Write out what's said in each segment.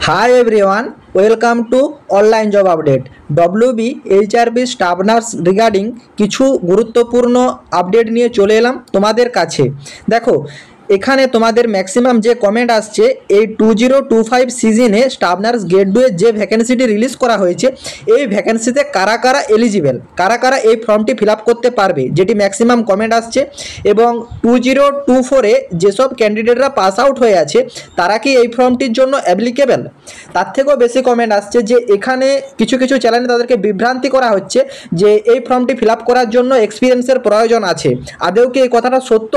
Hi everyone, welcome to online job update. WB HRB staff nurse regarding কিছু গুরুত্বপূর্ণ update নিয়ে চলে এলাম তোমাদের কাছে। দেখো এখানে তোমাদের ম্যাক্সিমাম যে কমেন্ট আসছে এই 2025 সিজনে স্টাফ নার্স গ্রেড 2 এর যে ভ্যাকেন্সিটি রিলিজ করা হয়েছে এই ভ্যাকেন্সিতে কারা কারা এলিজিবল, কারা কারা এই ফর্মটি ফিল আপ করতে পারবে, যেটি ম্যাক্সিমাম কমেন্ট আসছে। এবং 2024-এ যেসব ক্যান্ডিডেটরা পাস আউট হয়ে আছে তারা কি এই ফর্মটির জন্য অ্যাপ্লিকেবল, তার থেকেও বেশি কমেন্ট আসছে যে এখানে কিছু কিছু চ্যানেলে তাদেরকে বিভ্রান্তি করা হচ্ছে যে এই ফর্মটি ফিল আপ করার জন্য এক্সপিরিয়েন্সের প্রয়োজন আছে। আদৌ কি এই কথাটা সত্য?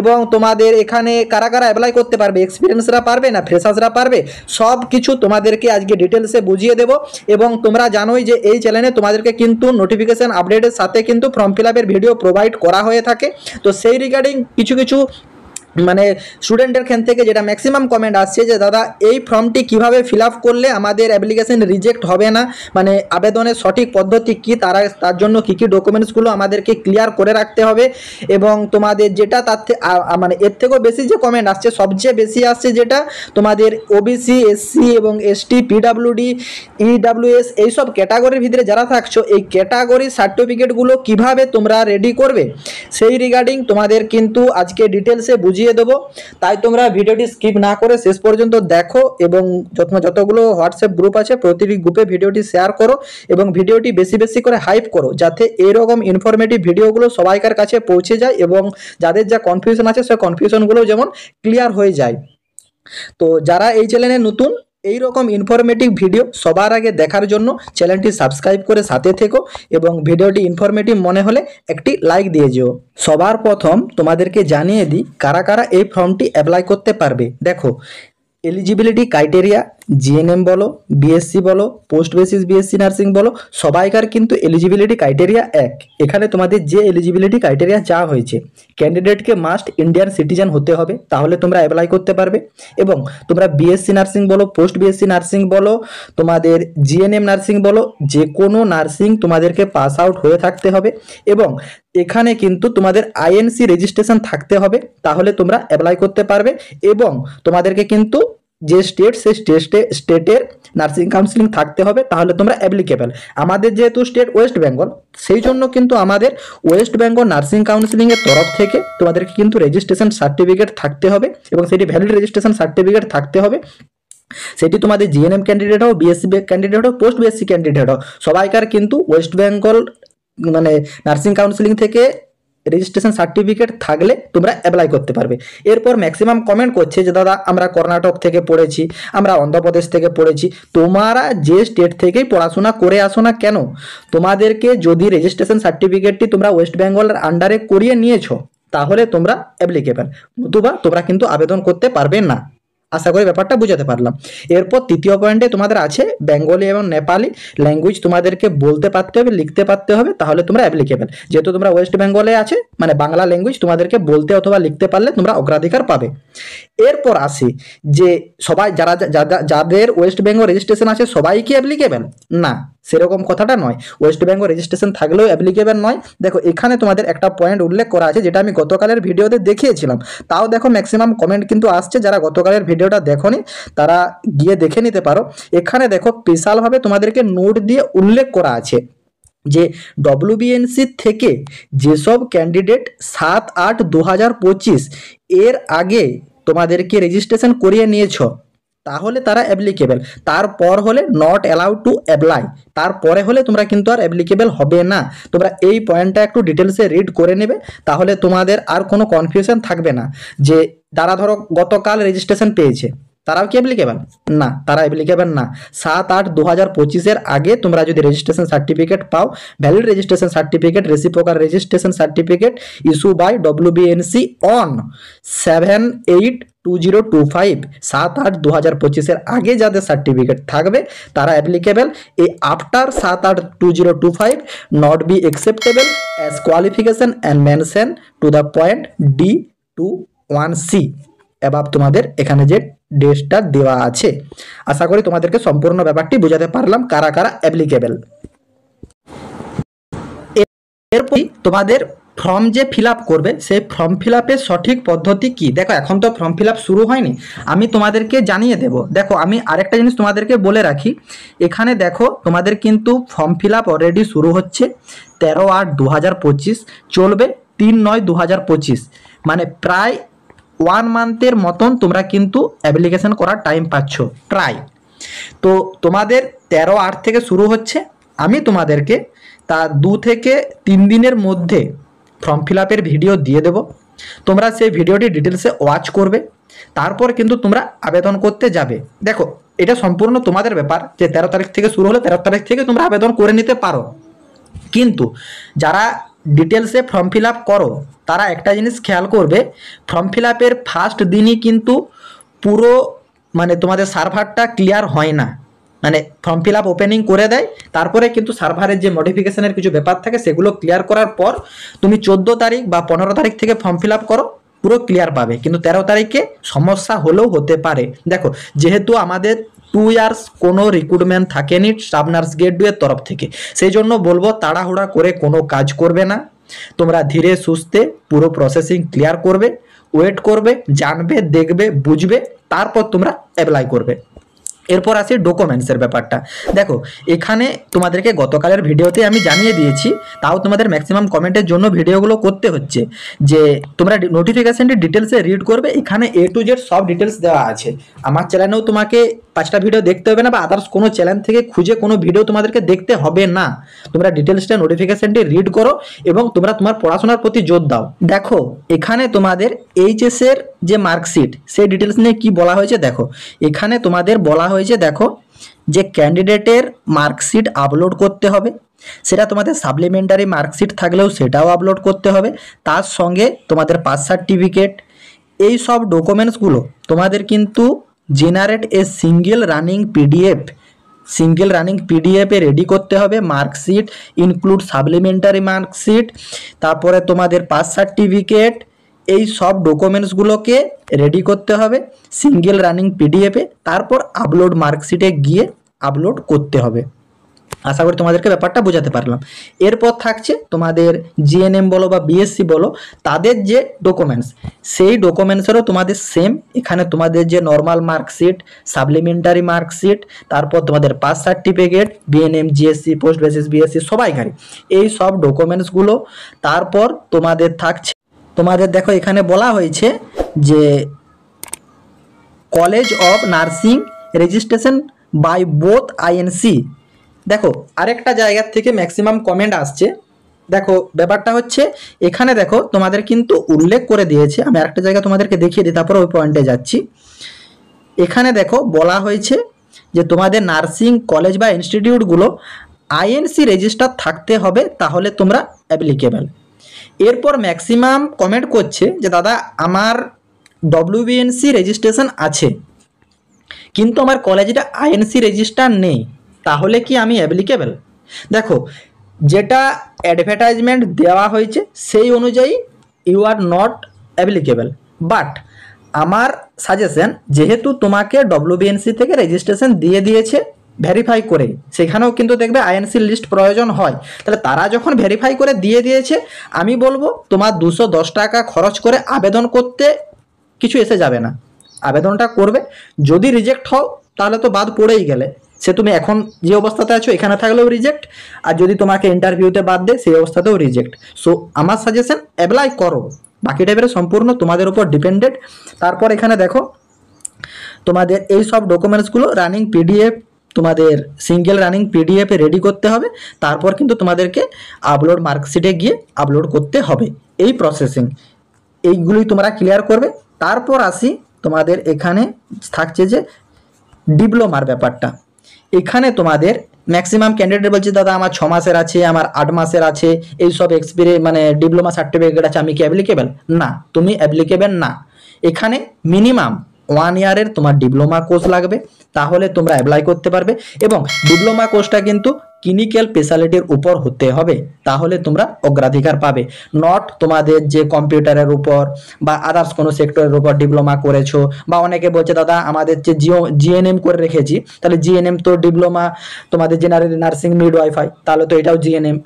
এবং তোমাদের এখানে কারা কারা অ্যাপ্লাই করতে পারবে, এক্সপিরিয়েন্সরা পারবে না ফ্রেশার্সরা পারবে, সব কিছু তোমাদেরকে আজকে ডিটেলসে বুঝিয়ে দেব। এবং তোমরা জানোই যে এই চ্যানেলে তোমাদেরকে কিন্তু নোটিফিকেশান আপডেটের সাথে কিন্তু ফর্ম ফিল আপের ভিডিও প্রোভাইড করা হয়ে থাকে। তো সেই রিগার্ডিং কিছু কিছু মানে স্টুডেন্টের ক্ষেত্রে থেকে যেটা ম্যাক্সিমাম কমেন্ট আসছে যে দাদা এই ফর্মটি কিভাবে ফিল আপ করলে আমাদের অ্যাপ্লিকেশন রিজেক্ট হবে না, মানে আবেদনের সঠিক পদ্ধতি কী, তার জন্য কী কী ডকুমেন্টসগুলো আমাদেরকে ক্লিয়ার করে রাখতে হবে। এবং তোমাদের যেটা মানে এর থেকেও বেশি যে কমেন্ট আসছে, সবচেয়ে বেশি আসছে যেটা তোমাদের ওবিসি, এসসি এবং এসটি, পিডাব্লিউডি, ইডাব্লিউএস এইসব ক্যাটাগরির ভিতরে যারা থাকছো এই ক্যাটাগরি সার্টিফিকেটগুলো কিভাবে তোমরা রেডি করবে সেই রিগার্ডিং তোমাদের কিন্তু আজকে ডিটেলসে বুঝিয়ে দেবো। তাই তোমরা ভিডিওটি স্কিপ না করে শেষ পর্যন্ত দেখো এবং যতগুলো হোয়াটসঅ্যাপ গ্রুপ আছে প্রতিটি গ্রুপে ভিডিওটি শেয়ার করো এবং ভিডিওটি বেশি বেশি করে হাইপ করো, যাতে এইরকম ইনফরমেটিভ ভিডিওগুলো সবাইকার কাছে পৌঁছে যায় এবং যাদের যা কনফিউশন আছে সেই কনফিউশনগুলো যেমন ক্লিয়ার হয়ে যায়। তো যারা এই চ্যানেলে নতুন এই রকম ইনফরমেটিভ ভিডিও সবার আগে দেখার জন্য চ্যানেলটি সাবস্ক্রাইব করে সাথে থেকো এবং ভিডিওটি ইনফরমেটিভ মনে হলে একটি লাইক দিয়ে যেও। সবার প্রথম তোমাদেরকে জানিয়ে দিই কারা কারা এই ফর্মটি অ্যাপ্লাই করতে পারবে। দেখো এলিজিবিলিটি ক্রাইটেরিয়া, জিএনএম বলো, বিএসসি বলো, পোস্ট বেসিস বিএসসি নার্সিং বলো, সবাইকার কিন্তু এলিজিবিলিটি ক্রাইটেরিয়া এক। এখানে তোমাদের যে এলিজিবিলিটি ক্রাইটেরিয়া চাওয়া হয়েছে, ক্যান্ডিডেটকে মাস্ট ইন্ডিয়ান সিটিজেন হতে হবে, তাহলে তোমরা অ্যাপ্লাই করতে পারবে। এবং তোমরা বিএসসি নার্সিং বলো, পোস্ট বিএসসি নার্সিং বলো, তোমাদের জিএনএম নার্সিং বলো, যে কোনো নার্সিং তোমাদেরকে পাস আউট হয়ে থাকতে হবে। এবং এখানে কিন্তু তোমাদের আইএনসি রেজিস্ট্রেশন থাকতে হবে, তাহলে তোমরা অ্যাপ্লাই করতে পারবে। এবং তোমাদেরকে কিন্তু যে স্টেট সেই স্টেটের নার্সিং কাউন্সিলিং থাকতে হবে, তাহলে তোমরা অ্যাপ্লিকেবল। আমাদের যেহেতু স্টেট ওয়েস্ট বেঙ্গল, সেই জন্য কিন্তু আমাদের ওয়েস্ট বেঙ্গল নার্সিং কাউন্সিলিংয়ের তরফ থেকে তোমাদেরকে কিন্তু রেজিস্ট্রেশন সার্টিফিকেট থাকতে হবে এবং সেটি ভ্যালিড রেজিস্ট্রেশন সার্টিফিকেট থাকতে হবে। সেটি তোমাদের জিএনএম ক্যান্ডিডেট হোক, বিএসসি ক্যান্ডিডেট হোক, পোস্ট বিএসসি ক্যান্ডিডেট হোক, সবাইকার কিন্তু ওয়েস্ট বেঙ্গল মানে নার্সিং কাউন্সিলিং থেকে রেজিস্ট্রেশন সার্টিফিকেট থাকলে তোমরা অ্যাপ্লাই করতে পারবে। এরপর ম্যাক্সিমাম কমেন্ট করছে যে দাদা আমরা কর্ণাটক থেকে পড়েছি, আমরা অন্ধ্রপ্রদেশ থেকে পড়েছি। তোমরা যে স্টেট থেকেই পড়াশোনা করে আসো না কেন, তোমাদেরকে যদি রেজিস্ট্রেশন সার্টিফিকেটটি তোমরা ওয়েস্ট বেঙ্গলের আন্ডারে করিয়ে নিয়েছো তাহলে তোমরা অ্যাপ্লিকেবল, নতুবা তোমরা কিন্তু আবেদন করতে পারবে না। আশা করি ব্যাপারটা বুঝাতে পারলাম। এরপর তৃতীয় পয়েন্টে তোমাদের আছে বেঙ্গলি এবং নেপালি ল্যাঙ্গুয়েজ তোমাদেরকে বলতে পারতে হবে, লিখতে পারতে হবে, তাহলে তোমরা অ্যাপ্লিকেবল। যেহেতু তোমরা ওয়েস্ট বেঙ্গলে আছে মানে বাংলা ল্যাঙ্গুয়েজ তোমাদেরকে বলতে অথবা লিখতে পারলে তোমরা অগ্রাধিকার পাবে। এরপর আসি যে সবাই যাদের ওয়েস্ট বেঙ্গল রেজিস্ট্রেশন আছে সবাই কি অ্যাপ্লিকেবল? না, সেরকম কথাটা নয়। ওয়েস্ট বেঙ্গল রেজিস্ট্রেশন থাকলেও অ্যাপ্লিকেবল নয়। দেখো এখানে তোমাদের একটা পয়েন্ট উল্লেখ করা আছে যেটা আমি গতকালের ভিডিওতে দেখিয়েছিলাম, তাও দেখো ম্যাক্সিমাম কমেন্ট কিন্তু আসছে। যারা গতকালের ভিডিওটা দেখোনি তারা গিয়ে দেখে নিতে পারো। এখানে দেখো স্পেশালভাবে তোমাদেরকে নোট দিয়ে উল্লেখ করা আছে যে ডব্লিউবিএনসি থেকে যেসব ক্যান্ডিডেট 7/8/2025 এর আগে তোমাদেরকে রেজিস্ট্রেশন করিয়ে নিয়েছো তাহলে তারা অ্যাপ্লিকেবল। তারপর হলে নট অ্যালাউড টু অ্যাপ্লাই, তারপরে হলে তোমরা কিন্তু আর অ্যাপ্লিকেবল হবে না। তোমরা এই পয়েন্টটা একটু ডিটেলসে রিড করে নেবে, তাহলে তোমাদের আর কোনো কনফিউশন থাকবে না যে যারা ধরো গতকাল রেজিস্ট্রেশন পেয়েছে তারাও কি অ্যাপ্লিকেবল? না, তারা অ্যাপ্লিকেবল না। 7/8/2025 আগে তোমরা যদি রেজিস্ট্রেশন সার্টিফিকেট পাও, valid registration certificate, reciprocal registration certificate issue by WBNC on 7/8/2025, 7/8/2025 আগে যাদের সার্টিফিকেট থাকবে তারা অ্যাপ্লিকেবল। এই after 7/8/2025 not be acceptable as qualification and mention to the point D21C এবার তোমাদের এখানে যে ডেটটা দেওয়া আছে। আশা করি তোমাদেরকে সম্পূর্ণ ব্যাপারটি বোঝাতে পারলাম কারা কারা অ্যাপ্লিকেবল। এরপর তোমাদের ফর্ম যে ফিল আপ করবে সেই ফর্ম ফিল আপের সঠিক পদ্ধতি কি, দেখো এখন তো ফর্ম ফিল আপ শুরু হয়নি, আমি তোমাদেরকে জানিয়ে দেব। দেখো আমি আরেকটা জিনিস তোমাদেরকে বলে রাখি, এখানে দেখো তোমাদের কিন্তু ফর্ম ফিল আপ অলরেডি শুরু হচ্ছে 13/8/2025, চলবে 3/9/2025, মানে প্রায় 1 মান্থের মতন তোমরা কিন্তু অ্যাপ্লিকেশন করার টাইম পাচ্ছ প্রায়। তো তোমাদের 13/8 থেকে শুরু হচ্ছে, আমি তোমাদেরকে তা 2 থেকে 3 দিনের মধ্যে ফর্ম ফিল আপের ভিডিও দিয়ে দেব, তোমরা সেই ভিডিওটি ডিটেলসে ওয়াচ করবে, তারপর কিন্তু তোমরা আবেদন করতে যাবে। দেখো এটা সম্পূর্ণ তোমাদের ব্যাপার, যে 13 তারিখ থেকে শুরু হলে 13 তারিখ থেকে তোমরা আবেদন করে নিতে পারো, কিন্তু যারা ডিটেলসে ফর্ম ফিল আপ করো তারা একটা জিনিস খেয়াল করবে, ফর্ম ফিল আপের ফার্স্ট দিনই কিন্তু পুরো মানে তোমাদের সার্ভারটা ক্লিয়ার হয় না, মানে ফর্ম ফিল আপ ওপেনিং করে দেয়, তারপরে কিন্তু সার্ভারের যে মডিফিকেশনের কিছু ব্যাপার থাকে সেগুলো ক্লিয়ার করার পর তুমি 14 তারিখ বা 15 তারিখ থেকে ফর্ম ফিল আপ করো, পুরো ক্লিয়ার পাবে, কিন্তু 13 তারিখে সমস্যা হলেও হতে পারে। দেখো যেহেতু আমাদের 2 ইয়ার্স কোনো রিক্রুটমেন্ট থাকেনি স্টাফ নার্স গ্রেড 2 এর তরফ থেকে, সেই জন্য বলবো তাড়াহুড়া করে কোনো কাজ করবে না, তোমরা ধীরে সুস্থে পুরো প্রসেসিং ক্লিয়ার করবে, ওয়েট করবে, জানবে, দেখবে, বুঝবে, তারপর তোমরা অ্যাপ্লাই করবে। এরপর আসি ডকুমেন্টসের ব্যাপারটা। দেখো এখানে তোমাদেরকে গতকালের ভিডিওতে আমি জানিয়ে দিয়েছি, তাও তোমাদের ম্যাক্সিমাম কমেন্টের জন্য ভিডিওগুলো করতে হচ্ছে, যে তোমরা নোটিফিকেশনটি ডিটেলসে রিড করবে, এখানে A to Z সব ডিটেলস দেওয়া আছে। আমার চ্যানেলেও তোমাকে 5টা ভিডিও দেখতে হবে না, বা আদার্স কোনো চ্যানেল থেকে খুঁজে কোনো ভিডিও তোমাদেরকে দেখতে হবে না, তোমরা ডিটেলসটা নোটিফিকেশনটি রিড করো এবং তোমরা তোমার পড়াশোনার প্রতি জোর দাও। দেখো এখানে তোমাদের এইচএস এর যে মার্কশিট সেই ডিটেলস নিয়ে কি বলা হয়েছে, দেখো এখানে তোমাদের বলা হয়েছে, দেখো যে ক্যান্ডিডেটের মার্কশিট আপলোড করতে হবে, সেটা তোমাদের সাপ্লিমেন্টারি মার্কশিট থাকলেও সেটাও আপলোড করতে হবে, তার সঙ্গে তোমাদের পাস সার্টিফিকেট, এই সব ডকুমেন্টসগুলো তোমাদের কিন্তু জেনারেট এ সিঙ্গেল রানিং পিডিএফে রেডি করতে হবে। মার্কশিট ইনক্লুড সাপ্লিমেন্টারি মার্কশিট, তারপরে তোমাদের পাস সার্টিফিকেট, এই সব ডকুমেন্টসগুলোকে রেডি করতে হবে সিঙ্গেল রানিং পিডিএফে, তারপর আপলোড মার্কশিটে গিয়ে আপলোড করতে হবে। আশা করি তোমাদেরকে ব্যাপারটা বোঝাতে পারলাম। এরপর থাকছে তোমাদের জিএনএম বলো বা বিএসসি বলো, তাদের যে ডকুমেন্টস, সেই ডকুমেন্টসেরও তোমাদের সেম, এখানে তোমাদের যে নর্মাল মার্কশিট, সাপ্লিমেন্টারি মার্কশিট, তারপর তোমাদের pass certificate, BNM, GSC, post basis BSC সবাইকারী, এই সব ডকুমেন্টসগুলো। তারপর তোমাদের থাকছে, তোমাদের দেখো এখানে বলা হয়েছে যে college of nursing registration by both INC. দেখো আরেকটা জায়গার থেকে ম্যাক্সিমাম কমেন্ট আসছে, দেখো ব্যাপারটা হচ্ছে এখানে দেখো তোমাদের কিন্তু উল্লেখ করে দিয়েছে, আমি আরেকটা জায়গা তোমাদেরকে দেখিয়ে দিই তারপর ওই পয়েন্টে যাচ্ছি। এখানে দেখো বলা হয়েছে যে তোমাদের নার্সিং কলেজ বা ইনস্টিটিউটগুলো আইএনসি রেজিস্টার থাকতে হবে, তাহলে তোমরা অ্যাপ্লিকেবল। এরপর ম্যাক্সিমাম কমেন্ট করছে যে দাদা আমার ডব্লিউবিএনসি রেজিস্ট্রেশন আছে কিন্তু আমার কলেজটা আইএনসি রেজিস্টার নেই, তাহলে কি আমি অ্যাপ্লিকেবল? দেখো যেটা অ্যাডভার্টাইজমেন্ট দেওয়া হয়েছে সেই অনুযায়ী you are not applicable, but আমার সাজেশন, যেহেতু তোমাকে ডব্লিউবিএনসি থেকে রেজিস্ট্রেশন দিয়ে দিয়েছে ভেরিফাই করে, সেখানেও কিন্তু দেখবে আইএনসি লিস্ট প্রয়োজন হয়, তাহলে তারা যখন ভেরিফাই করে দিয়ে দিয়েছে, আমি বলবো তোমার 210 টাকা খরচ করে আবেদন করতে কিছু এসে যাবে না, আবেদনটা করবে। যদি রিজেক্ট হও তাহলে তো বাদ পড়েই গেলে, সে তুমি এখন যে অবস্থাতে আছো এখানে থাকলেও রিজেক্ট, আর যদি তোমাকে ইন্টারভিউতে বাদ দেয় সেই অবস্থাতেও রিজেক্ট। সো আমার সাজেশন অ্যাপ্লাই করো, বাকি টাইপের সম্পূর্ণ তোমাদের উপর ডিপেন্ডেড। তারপর এখানে দেখো তোমাদের এই সব ডকুমেন্টসগুলো রানিং পিডিএফ, তোমাদের সিঙ্গেল রানিং পিডিএফে রেডি করতে হবে, তারপর কিন্তু তোমাদেরকে আপলোড মার্কশিটে গিয়ে আপলোড করতে হবে। এই প্রসেসিং এইগুলোই তোমরা ক্লিয়ার করবে। তারপর আসি তোমাদের এখানে থাকছে যে ডিপ্লোমার ব্যাপারটা। এখানে তোমাদের ম্যাক্সিমাম ক্যান্ডিডেট বলছে দাদা আমার 6 মাসের আছে, আমার 8 মাসের আছে, এই সব এক্সপিরিয়েন্স মানে ডিপ্লোমা সার্টিফিকেট আছে, আমি কি অ্যাপ্লিকেবল? না, তুমি অ্যাপ্লিকেবল না। এখানে মিনিমাম 1 ইয়ারের তোমার ডিপ্লোমা কোর্স লাগবে, তাহলে তোমরা অ্যাপ্লাই করতে পারবে। এবং ডিপ্লোমা কোর্সটা কিন্তু ক্লিনিক্যাল স্পেশালিটির উপর হতে হবে, তাহলে তোমরা অগ্রাধিকার পাবে। নট তোমাদের যে কম্পিউটারের উপর বা আদার্স কোনো সেক্টরের উপর ডিপ্লোমা করেছো, বা অনেকে বলছে দাদা আমাদের যে জিএনএম করে রেখেছি, তাহলে জিএনএম তো ডিপ্লোমা, তোমাদের জেনারেল নার্সিং মিড ওয়াইফাই, তাহলে তো এটাও জিএনএম,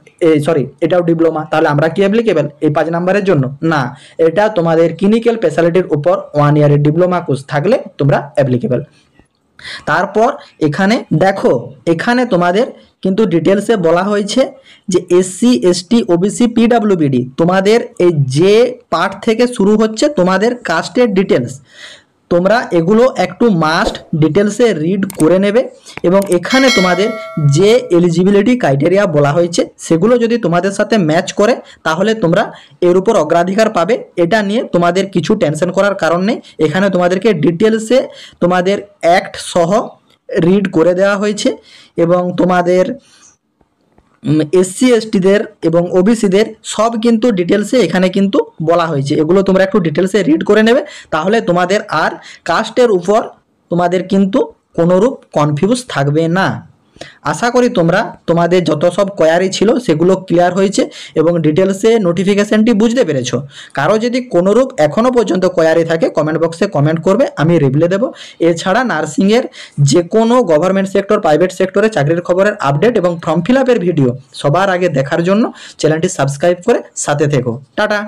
সরি এটাও ডিপ্লোমা, তাহলে আমরা কি অ্যাপ্লিকেবল এই 5 নম্বরের জন্য? না, এটা তোমাদের ক্লিনিক্যাল স্পেশালিটির উপর 1 ইয়ারের ডিপ্লোমা কোর্স থাকলে তোমরা অ্যাপ্লিকেবল। তারপর এখানে দেখো, এখানে তোমাদের কিন্তু ডিটেলসে বলা হয়েছে যে এসসি এসটি ওবিসি পিডাব্লিউবিডি তোমাদের এই যে পার্ট থেকে শুরু হচ্ছে তোমাদের কাস্টের ডিটেলস, তোমরা এগুলো একটু মাস্ট ডিটেলসে রিড করে নেবে। এবং এখানে তোমাদের যে এলিজিবিলিটি ক্রাইটেরিয়া বলা হয়েছে সেগুলো যদি তোমাদের সাথে ম্যাচ করে তাহলে তোমরা এর উপর অগ্রাধিকার পাবে। এটা নিয়ে তোমাদের কিছু টেনশন করার কারণ নেই, এখানে তোমাদেরকে ডিটেলসে তোমাদের অ্যাক্ট সহ রিড করে দেওয়া হয়েছে। এবং তোমাদের এসসি এসটিদের এবং ওবিসিদের সব কিন্তু ডিটেলসে এখানে কিন্তু বলা হয়েছে, এগুলো তোমরা একটু ডিটেলসে রিড করে নেবে, তাহলে তোমাদের আর কাস্টের উপর তোমাদের কিন্তু কোনোরূপ কনফিউজ থাকবে না। আশা করি তোমরা তোমাদের যত সব কোয়ারি ছিল সেগুলো ক্লিয়ার হয়েছে এবং ডিটেলসে নোটিফিকেশনটি বুঝতে পেরেছো। কারো যদি কোনোরূপ এখনও পর্যন্ত কোয়ারি থাকে কমেন্ট বক্সে কমেন্ট করবে, আমি রিপ্লাই দেবো। এছাড়া নার্সিংয়ের যে কোনো গভর্নমেন্ট সেক্টর, প্রাইভেট সেক্টরে চাকরির খবরের আপডেট এবং ফর্ম ফিল আপের ভিডিও সবার আগে দেখার জন্য চ্যানেলটি সাবস্ক্রাইব করে সাথে থেকো। টাটা।